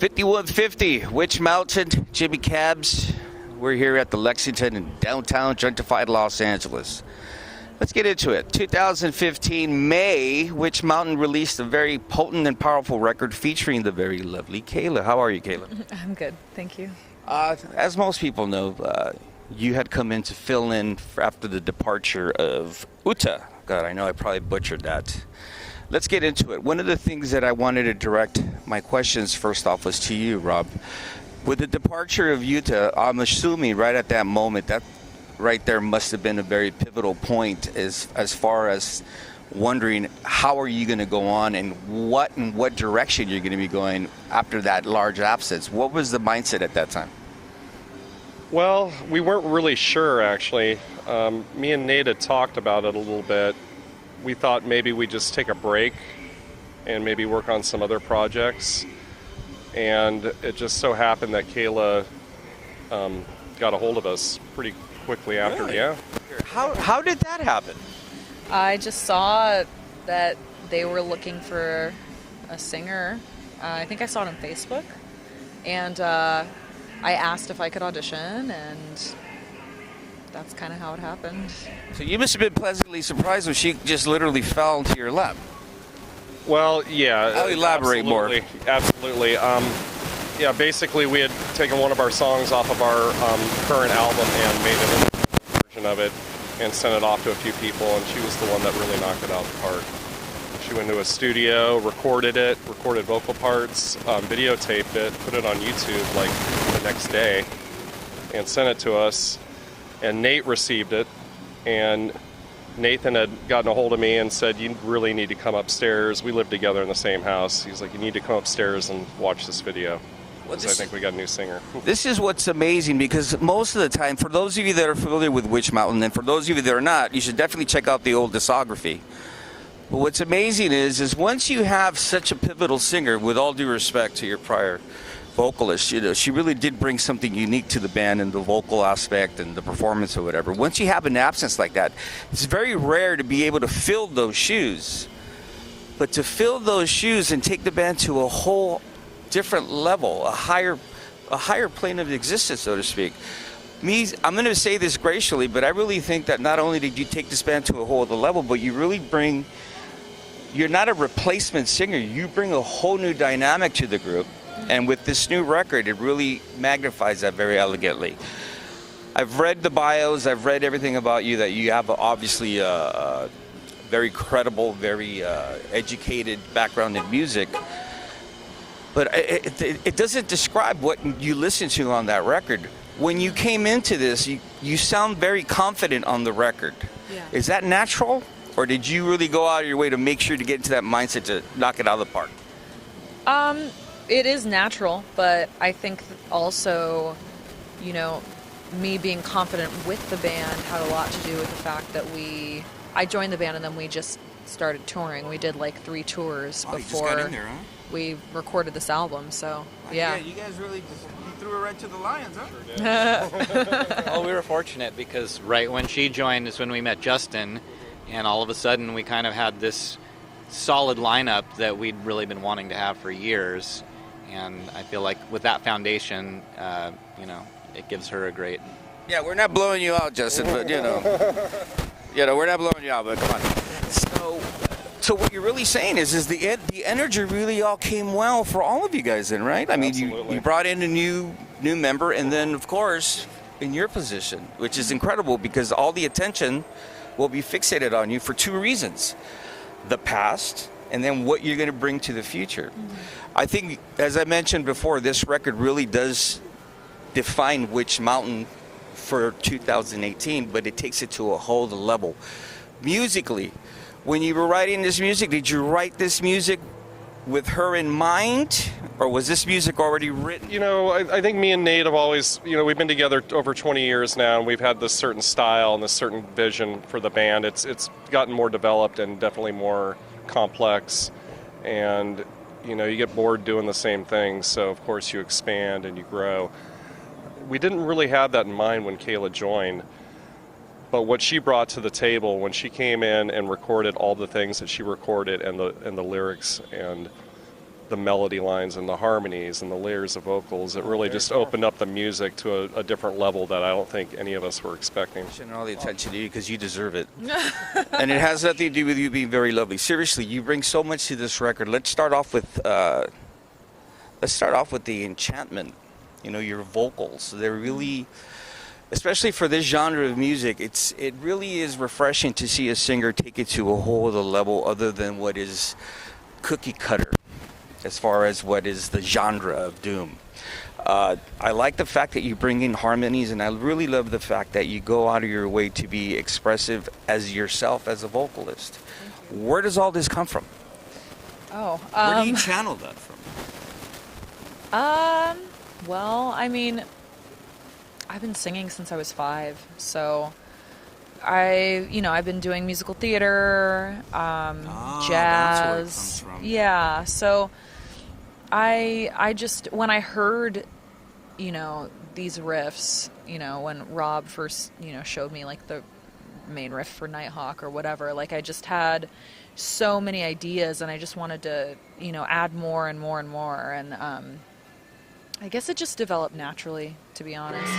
5150, Witch Mountain, Jimmy Cabs. We're here at the Lexington in downtown gentrified Los Angeles. Let's get into it. 2015 May, Witch Mountain released a very potent and powerful record featuring the very lovely Kayla. How are you, Kayla? I'm good, thank you. As most people know, you had come in to fill in after the departure of Uta. God, I know I probably butchered that. Let's get into it. One of the things that I wanted to direct my questions first off was to you, Rob. With the departure of Uta, I'm assuming right at that moment, that right there must have been a very pivotal point as far as wondering how are you going to go on and what direction you're going to be going after that large absence. What was the mindset at that time? Well, we weren't really sure, actually. Me and Nate had talked about it a little bit. We thought maybe we'd just take a break and maybe work on some other projects. And it just so happened that Kayla got a hold of us pretty quickly after. Really? Yeah. How did that happen? I just saw that they were looking for a singer. I think I saw it on Facebook. And I asked if I could audition, and that's kind of how it happened. So you must have been pleasantly surprised when she just literally fell into your lap. Well, yeah. I'll elaborate more. Absolutely. Yeah, basically we had taken one of our songs off of our current album and made an version of it and sent it off to a few people, and she was the one that really knocked it out of the park. She went to a studio, recorded vocal parts, videotaped it, put it on YouTube like the next day, and sent it to us. And Nate received it, and Nathan had gotten a hold of me and said, you really need to come upstairs. We live together in the same house. He's like, you need to come upstairs and watch this video. Because I think we got a new singer. This is what's amazing, because most of the time, for those of you that are familiar with Witch Mountain, and for those of you that are not, you should definitely check out the old discography. But what's amazing is once you have such a pivotal singer, with all due respect to your prior vocalist, she really did bring something unique to the band in the vocal aspect and the performance or whatever. Once you have an absence like that, it's very rare to be able to fill those shoes. But to fill those shoes and take the band to a whole different level, a higher plane of existence, so to speak. I'm going to say this graciously, but I really think that not only did you take this band to a whole other level, but you really you're not a replacement singer. You bring a whole new dynamic to the group. And with this new record, it really magnifies that very elegantly. I've read the bios, I've read everything about you, that you have obviously a very credible, very educated background in music. But it doesn't describe what you listen to on that record. When you came into this, you sound very confident on the record. Yeah. Is that natural? Or did you really go out of your way to make sure to get into that mindset to knock it out of the park? It is natural, but I think also, me being confident with the band had a lot to do with the fact that I joined the band and then we just started touring. We did like 3 tours Oh, you just before got in there, huh? we recorded this album, so yeah. You guys really you threw it right to the lions, huh? Well, we were fortunate because right when she joined is when we met Justin, and all of a sudden we kind of had this solid lineup that we'd really been wanting to have for years. And I feel like with that foundation, it gives her a great... Yeah, we're not blowing you out, Justin, but we're not blowing you out, but come on. So what you're really saying is the energy really all came well for all of you guys then, right? I mean, Absolutely. you brought in a new member, and then, of course, in your position, which is incredible because all the attention will be fixated on you for 2 reasons. The past, and then what you're going to bring to the future. Mm-hmm. I think, as I mentioned before, this record really does define which mountain for 2018, but it takes it to a whole other level. Musically, when you were writing this music, did you write this music with her in mind, or was this music already written? I think me and Nate have always, we've been together over 20 years now, and we've had this certain style and this certain vision for the band. It's gotten more developed and definitely more complex, and you get bored doing the same things, so of course you expand and you grow. We didn't really have that in mind when Kayla joined, but what she brought to the table when she came in and recorded all the things that she recorded, and the lyrics and the melody lines and the harmonies and the layers of vocals, it really just opened up the music to a different level that I don't think any of us were expecting. And all the attention to you because you deserve it. And it has nothing to do with you being very lovely. Seriously, you bring so much to this record. Let's start off with the enchantment. Your vocals. They're really, especially for this genre of music, it really is refreshing to see a singer take it to a whole other level other than what is cookie cutter as far as what is the genre of doom. I like the fact that you bring in harmonies, and I really love the fact that you go out of your way to be expressive as yourself as a vocalist. Where does all this come from? Where do you channel that from? Well, I mean, I've been singing since I was 5, so I've been doing musical theater, jazz. That's where it comes from. Yeah, so I just, when I heard, these riffs, when Rob first, showed me like the main riff for Nighthawk or whatever, like I just had so many ideas and I just wanted to, add more and more and more. And I guess it just developed naturally, to be honest.